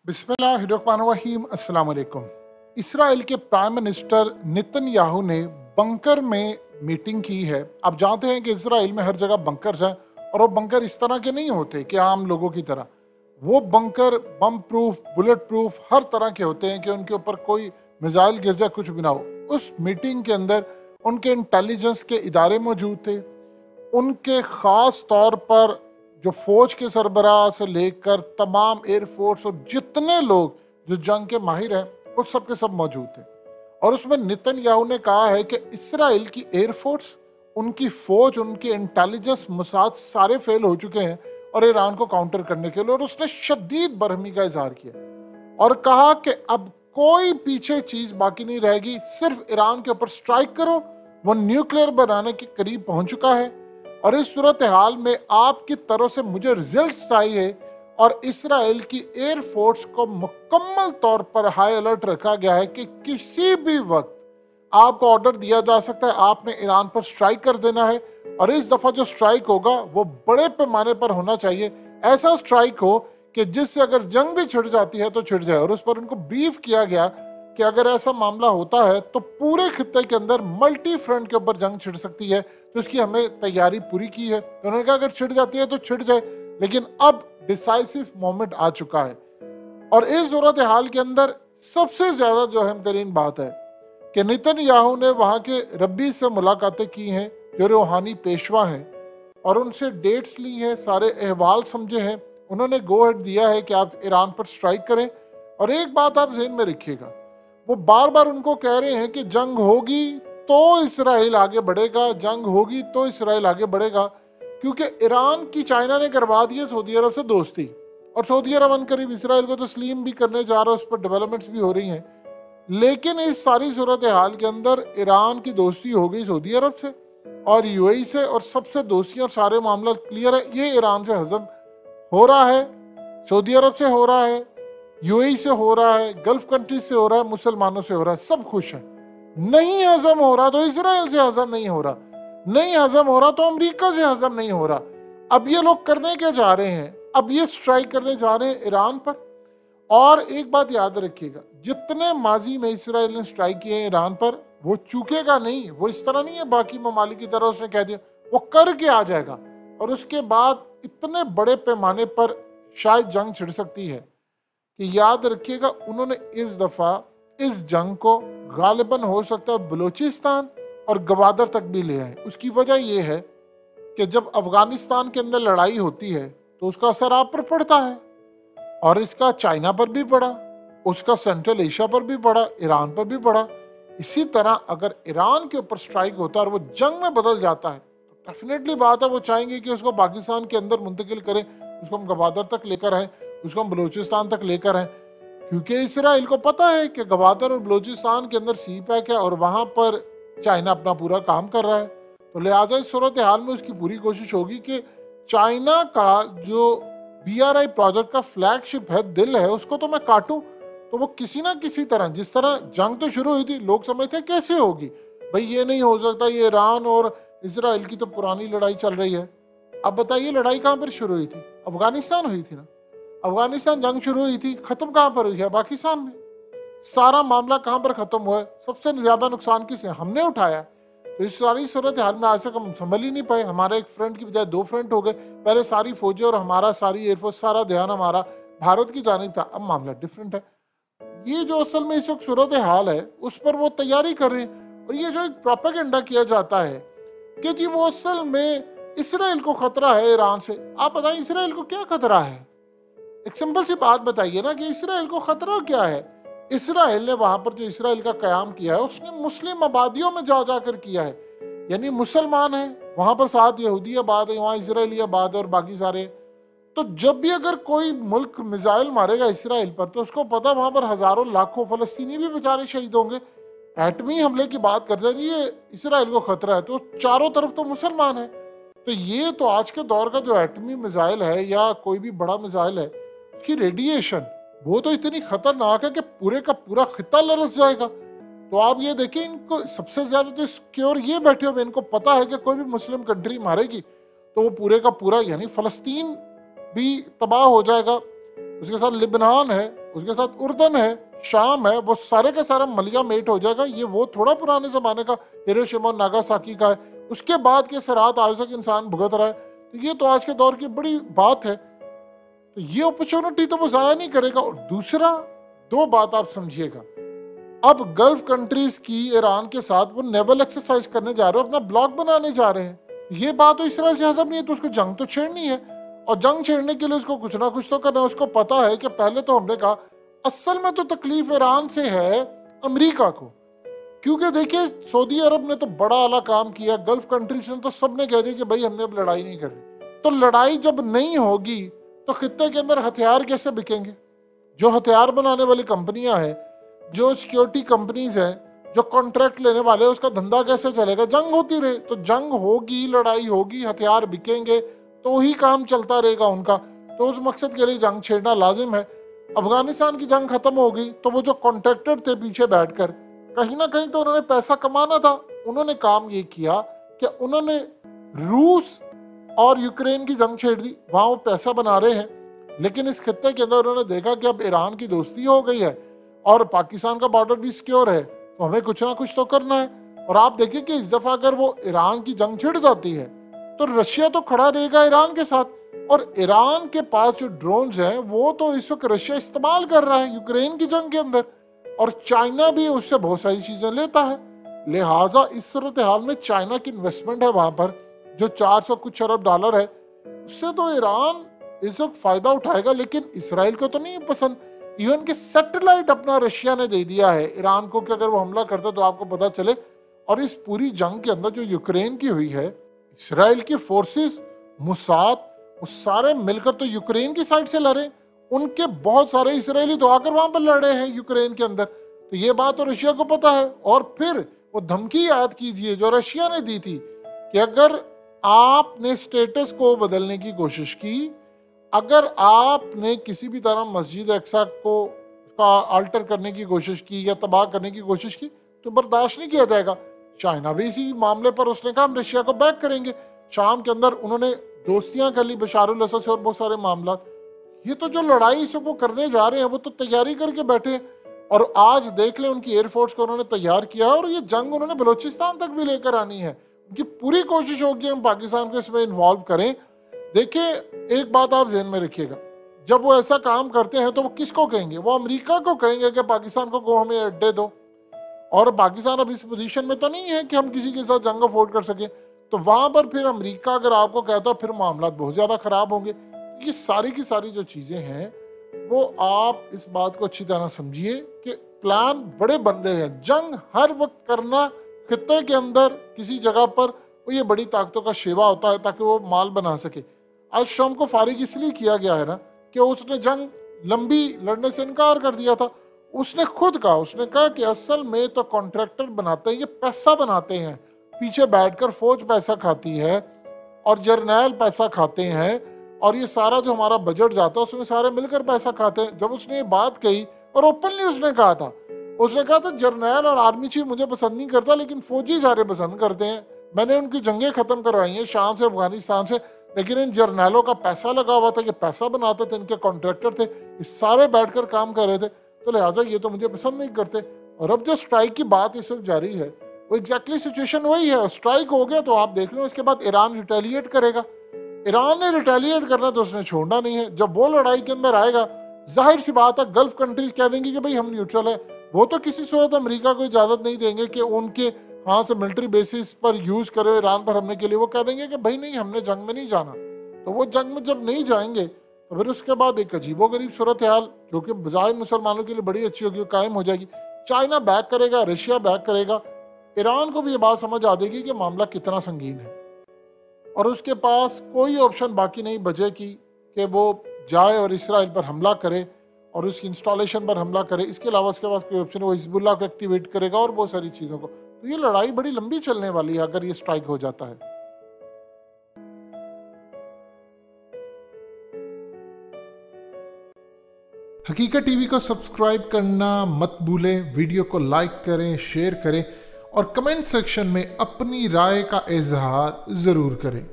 बिस्मिल्लाहिर्रहमानिर्रहीम अस्सलाम वालेकुम। इसराइल के प्राइम मिनिस्टर नेतन्याहू ने बंकर में मीटिंग की है। आप जानते हैं कि इसराइल में हर जगह बंकर्स हैं और वो बंकर इस तरह के नहीं होते कि आम लोगों की तरह। वो बंकर बम प्रूफ, बुलेट प्रूफ हर तरह के होते हैं कि उनके ऊपर कोई मिसाइल गिर जाए, कुछ भी ना हो। उस मीटिंग के अंदर उनके इंटेलिजेंस के इदारे मौजूद थे। उनके ख़ास तौर पर जो फौज के सरबराह से लेकर तमाम एयरफोर्स और जितने लोग जो जंग के माहिर हैं वो सब के सब मौजूद थे। और उसमें नेतन्याहू ने कहा है कि इसराइल की एयरफोर्स, उनकी फौज, उनके इंटेलिजेंस, मोसाद सारे फेल हो चुके हैं और ईरान को काउंटर करने के लिए। और उसने शदीद बरहमी का इजहार किया और कहा कि अब कोई पीछे चीज बाकी नहीं रहेगी, सिर्फ ईरान के ऊपर स्ट्राइक करो। वो न्यूक्लियर बनाने के करीब पहुंच चुका है और इस सूरत हाल में आपकी तरफ से मुझे रिजल्ट्स चाहिए। और इसराइल की एयरफोर्स को मुकम्मल तौर पर हाई अलर्ट रखा गया है कि किसी भी वक्त आपको ऑर्डर दिया जा सकता है, आपने ईरान पर स्ट्राइक कर देना है। और इस दफा जो स्ट्राइक होगा वो बड़े पैमाने पर होना चाहिए। ऐसा स्ट्राइक हो कि जिससे अगर जंग भी छिड़ जाती है तो छिड़ जाए। और उस पर उनको ब्रीफ किया गया कि अगर ऐसा मामला होता है तो पूरे खित्ते के अंदर मल्टी फ्रंट के ऊपर जंग छिड़ सकती है, तो इसकी हमें तैयारी पूरी की है। तो उन्होंने कहा अगर छिड़ जाती है तो छिड़ जाए, लेकिन अब डिसाइसिव मोमेंट आ चुका है। और इस सूरत हाल के अंदर सबसे ज्यादा जो अहम तरीन बात है कि नेतन्याहू ने वहां के रब्बी से मुलाकातें की हैं जो रूहानी पेशवा हैं और उनसे डेट्स ली हैं, सारे अहवाल समझे हैं। उन्होंने गो हेड दिया है कि आप ईरान पर स्ट्राइक करें। और एक बात आप ज़हन में रखिएगा, वो बार बार उनको कह रहे हैं कि जंग होगी तो इसराइल आगे बढ़ेगा, जंग होगी तो इसराइल आगे बढ़ेगा। क्योंकि ईरान की चाइना ने करवा दी है सऊदी अरब से दोस्ती, और सऊदी अरब अनकरीब इसराइल को तस्लीम भी करने जा रहा है, उस पर डेवलपमेंट्स भी हो रही हैं। लेकिन इस सारी सूरत हाल के अंदर ईरान की दोस्ती हो गई सऊदी अरब से और यूएई से, और सबसे दोस्ती और सारे मामला क्लियर है। ये ईरान से हजम हो रहा है, सऊदी अरब से हो रहा है, यूएई से हो रहा है, गल्फ कंट्रीज से हो रहा है, मुसलमानों से हो रहा है, सब खुश हैं। नहीं हजम हो रहा तो इसराइल से हजम नहीं हो रहा, नहीं हजम हो रहा तो अमेरिका से हजम नहीं हो रहा। अब ये लोग करने क्या जा रहे हैं, अब ये स्ट्राइक करने जा रहे हैं ईरान पर। और एक बात याद रखिएगा, जितने माजी में इसराइल ने स्ट्राइक किए हैं ईरान पर, वो चूकेगा नहीं। वो इस तरह नहीं है बाकी ममालिक की तरह उसने कह दिया, वो करके आ जाएगा। और उसके बाद इतने बड़े पैमाने पर शायद जंग छिड़ सकती है कि याद रखिएगा उन्होंने इस दफा इस जंग को गालिबन हो सकता है बलूचिस्तान और गवादर तक भी ले आए। उसकी वजह यह है कि जब अफगानिस्तान के अंदर लड़ाई होती है तो उसका असर आप पर पड़ता है, और इसका चाइना पर भी पड़ा, उसका सेंट्रल एशिया पर भी पड़ा, ईरान पर भी पड़ा। इसी तरह अगर ईरान के ऊपर स्ट्राइक होता है और वो जंग में बदल जाता है तो डेफिनेटली बात है वो चाहेंगे कि उसको पाकिस्तान के अंदर मुंतकिल करें, उसको हम गवादर तक लेकर आए, उसको हम बलूचिस्तान तक लेकर आए। क्योंकि इसराइल को पता है कि गवादर और बलूचिस्तान के अंदर सी पैक है और वहां पर चाइना अपना पूरा काम कर रहा है। तो लिहाजा इस सूरत हाल में उसकी पूरी कोशिश होगी कि चाइना का जो BRI प्रोजेक्ट का फ्लैगशिप है, दिल है, उसको तो मैं काटूं। तो वो किसी ना किसी तरह, जिस तरह जंग तो शुरू हुई थी, लोग समझते कैसे होगी भाई, ये नहीं हो सकता, ये ईरान और इसराइल की तो पुरानी लड़ाई चल रही है। अब बताइए लड़ाई कहाँ पर शुरू हुई थी? अफगानिस्तान हुई थी ना। अफगानिस्तान जंग शुरू हुई थी, खत्म कहाँ पर हुई है? पाकिस्तान में। सारा मामला कहाँ पर खत्म हुआ है? सबसे ज्यादा नुकसान किसे? हमने उठाया। तो इस सारी सूरत हाल में आज तक हम संभल ही नहीं पाए। हमारे एक फ्रंट की बजाय 2 फ्रंट हो गए। पहले सारी फौजें और हमारा सारी एयरफोर्स, सारा ध्यान हमारा भारत की जानिब था। अब मामला डिफरेंट है। ये जो असल में इस वक्त सूरत हाल है उस पर वो तैयारी कर रहे हैं। और ये जो एक प्रोपेगेंडा किया जाता है कि जी वो असल में इसराइल को खतरा है ईरान से। आप बताइए इसराइल को क्या खतरा है? एक सिंपल सी बात बताइए ना कि इसराइल को खतरा क्या है। इसराइल ने वहां पर जो इसराइल का कयाम किया है उसने मुस्लिम आबादियों में जा जाकर किया है। यानी मुसलमान है वहां पर, साथ यहूदी आबाद है, वहां इसराइली आबाद है और बाकी सारे। तो जब भी अगर कोई मुल्क मिसाइल मारेगा इसराइल पर तो उसको पता वहां पर हजारों लाखों फलस्तीनी भी बेचारे शहीद होंगे। एटमी हमले की बात करते हैं, ये इसराइल को खतरा है, तो चारों तरफ तो मुसलमान है। तो ये तो आज के दौर का जो एटमी मिसाइल है या कोई भी बड़ा मिसाइल है, उसकी रेडिएशन वो तो इतनी खतरनाक है कि पूरे का पूरा खिता लरस जाएगा। तो आप ये देखिए, इनको सबसे ज्यादा तो सिक्योर ये बैठे हुए, इनको पता है कि कोई भी मुस्लिम कंट्री मारेगी तो वो पूरे का पूरा, यानी फलस्तीन भी तबाह हो जाएगा, उसके साथ लिबनान है, उसके साथ उर्दन है, शाम है, वो सारे का सारा मलियामेट हो जाएगा। ये वो थोड़ा पुराने ज़माने का हिरोशिमा और नागासाकी का है, उसके बाद के असरात आज तक इंसान भुगत रहा है। तो ये तो आज के दौर की बड़ी बात है। तो ये अपॉर्चुनिटी तो वो ज़ाया नहीं करेगा। और दूसरा, दो बात आप समझिएगा, अब गल्फ कंट्रीज की ईरान के साथ वो नेवल एक्सरसाइज करने जा रहे हैं, अपना ब्लॉक बनाने जा रहे हैं। ये बात तो इसराइल से हजम नहीं है, तो उसको जंग तो छेड़नी है, और जंग छेड़ने के लिए उसको कुछ ना कुछ तो करना है। उसको पता है कि पहले तो हमने कहा असल में तो तकलीफ ईरान से है अमेरिका को, क्योंकि देखिए सऊदी अरब ने तो बड़ा आला काम किया, गल्फ कंट्रीज ने तो सबने कह दिया कि भाई हमने अब लड़ाई नहीं करनी। तो लड़ाई जब नहीं होगी तो खित्ते के अंदर हथियार कैसे बिकेंगे? जो हथियार बनाने वाली कंपनियां हैं, जो सिक्योरिटी कंपनीज हैं, जो कॉन्ट्रैक्ट लेने वाले हैं, उसका धंधा कैसे चलेगा? जंग होती रहे तो जंग होगी, लड़ाई होगी, हथियार बिकेंगे, तो वही काम चलता रहेगा उनका। तो उस मकसद के लिए जंग छेड़ना लाजिम है। अफगानिस्तान की जंग खत्म हो गई तो वो जो कॉन्ट्रैक्टर थे पीछे बैठकर, कहीं ना कहीं तो उन्होंने पैसा कमाना था। उन्होंने काम ये किया कि उन्होंने रूस और यूक्रेन की जंग छेड़ दी, वहां वो पैसा बना रहे हैं। लेकिन इस खित्ते के अंदर उन्होंने देखा कि अब ईरान की दोस्ती हो गई है और पाकिस्तान का बॉर्डर भी सिक्योर है, तो हमें कुछ ना कुछ तो करना है। और आप देखिए कि इस दफा अगर वो ईरान की जंग छिड़ जाती है तो रशिया तो खड़ा रहेगा ईरान के साथ, और ईरान के पास जो ड्रोन्स हैं वो तो इस वक्त रशिया इस्तेमाल कर रहा है यूक्रेन की जंग के अंदर, और चाइना भी उससे बहुत सारी चीजें लेता है। लिहाजा इस सूरत हाल में चाइना की इन्वेस्टमेंट है वहां पर जो 400 कुछ अरब डॉलर है, उससे तो ईरान इस वक्त फायदा उठाएगा। लेकिन इसराइल को तो नहीं पसंद। इवन के सैटेलाइट अपना रशिया ने दे दिया है ईरान को कि अगर वो हमला करता तो आपको पता चले। और इस पूरी जंग के अंदर जो यूक्रेन की हुई है, इसराइल की फोर्सेस, मुसाद, वो सारे मिलकर तो यूक्रेन की साइड से लड़े। उनके बहुत सारे इसराइली तो आकर वहां पर लड़े हैं यूक्रेन के अंदर। तो ये बात तो रशिया को पता है। और फिर वो धमकी याद कीजिए जो रशिया ने दी थी कि अगर आपने स्टेटस को बदलने की कोशिश की, अगर आपने किसी भी तरह मस्जिद अक्सा को उसका अल्टर करने की कोशिश की या तबाह करने की कोशिश की तो बर्दाश्त नहीं किया जाएगा। चाइना भी इसी मामले पर उसने कहा हम रशिया को बैक करेंगे। शाम के अंदर उन्होंने दोस्तियां कर ली बशारुल असद से और बहुत सारे मामला। ये तो जो लड़ाई इस वो करने जा रहे हैं वो तो तैयारी करके बैठे हैं। और आज देख लें उनकी एयरफोर्स को उन्होंने तैयार किया और ये जंग उन्होंने बलोचिस्तान तक भी लेकर आनी है। उनकी पूरी कोशिश होगी हम पाकिस्तान को इसमें इन्वॉल्व करें। देखिए एक बात आप ध्यान में रखिएगा, जब वो ऐसा काम करते हैं तो वो किसको कहेंगे? वो अमेरिका को कहेंगे कि पाकिस्तान को हमें अड्डे दो। और पाकिस्तान अब इस पोजीशन में तो नहीं है कि हम किसी के साथ जंग अफोर्ड कर सकें। तो वहां पर फिर अमेरिका अगर आपको कहता फिर मामला बहुत ज्यादा खराब होंगे। ये सारी की सारी जो चीजें हैं वो आप इस बात को अच्छी तरह समझिए कि प्लान बड़े बन रहे हैं। जंग हर वक्त करना खित्ते के अंदर किसी जगह पर वो ये बड़ी ताकतों का शेवा होता है ताकि वो माल बना सके। आज शाम को फारिग इसलिए किया गया है ना कि उसने जंग लंबी लड़ने से इनकार कर दिया था। उसने खुद कहा, उसने कहा कि असल में तो कॉन्ट्रैक्टर बनाते हैं, ये पैसा बनाते हैं, पीछे बैठकर फौज पैसा खाती है और जर्नैल पैसा खाते हैं और ये सारा जो हमारा बजट जाता है उसमें सारे मिलकर पैसा खाते हैं। जब उसने ये बात कही और ओपनली उसने कहा था जर्नैल और आर्मी चीफ मुझे पसंद नहीं करता लेकिन फौजी सारे पसंद करते हैं। मैंने उनकी जंगें खत्म करवाई हैं शाम से अफगानिस्तान से, लेकिन इन जर्नैलों का पैसा लगा हुआ था, ये पैसा बनाते थे, इनके कॉन्ट्रैक्टर थे, ये सारे बैठकर काम कर रहे थे। तो लिहाजा ये तो मुझे पसंद नहीं करते। और अब जो स्ट्राइक की बात इस वक्त जारी है वो एग्जैक्टली सिचुएशन वही है। स्ट्राइक हो गया तो आप देख लो उसके बाद ईरान रिटेलिएट करेगा। ईरान ने रिटेलिएट करना तो उसने छोड़ना नहीं है। जब वो लड़ाई के अंदर आएगा जाहिर सी बात है गल्फ कंट्रीज कह देंगे कि भाई हम न्यूट्रल है। वो तो किसी सूरत अमेरिका को इजाजत नहीं देंगे कि उनके हाथ से मिलिट्री बेसिस पर यूज करे ईरान पर हमले के लिए। वो कह देंगे कि भाई नहीं, हमने जंग में नहीं जाना। तो वो जंग में जब नहीं जाएंगे तो फिर उसके बाद एक अजीबोगरीब सूरत हाल जो कि बजाय मुसलमानों के लिए बड़ी अच्छी होगी कायम हो जाएगी। चाइना बैक करेगा, रशिया बैक करेगा। ईरान को भी ये बात समझ आ जाएगी कि मामला कितना संगीन है और उसके पास कोई ऑप्शन बाकी नहीं बचेगी कि वो जाए और इसराइल पर हमला करे और उसकी इंस्टॉलेशन पर हमला करे। इसके अलावा उसके पास कोई ऑप्शन, वो हिजबुल्लाह को एक्टिवेट करेगा और बहुत सारी चीज़ों को। तो ये लड़ाई बड़ी लंबी चलने वाली है अगर ये स्ट्राइक हो जाता है। हकीकत टीवी को सब्सक्राइब करना मत भूलें, वीडियो को लाइक करें, शेयर करें और कमेंट सेक्शन में अपनी राय का इजहार ज़रूर करें।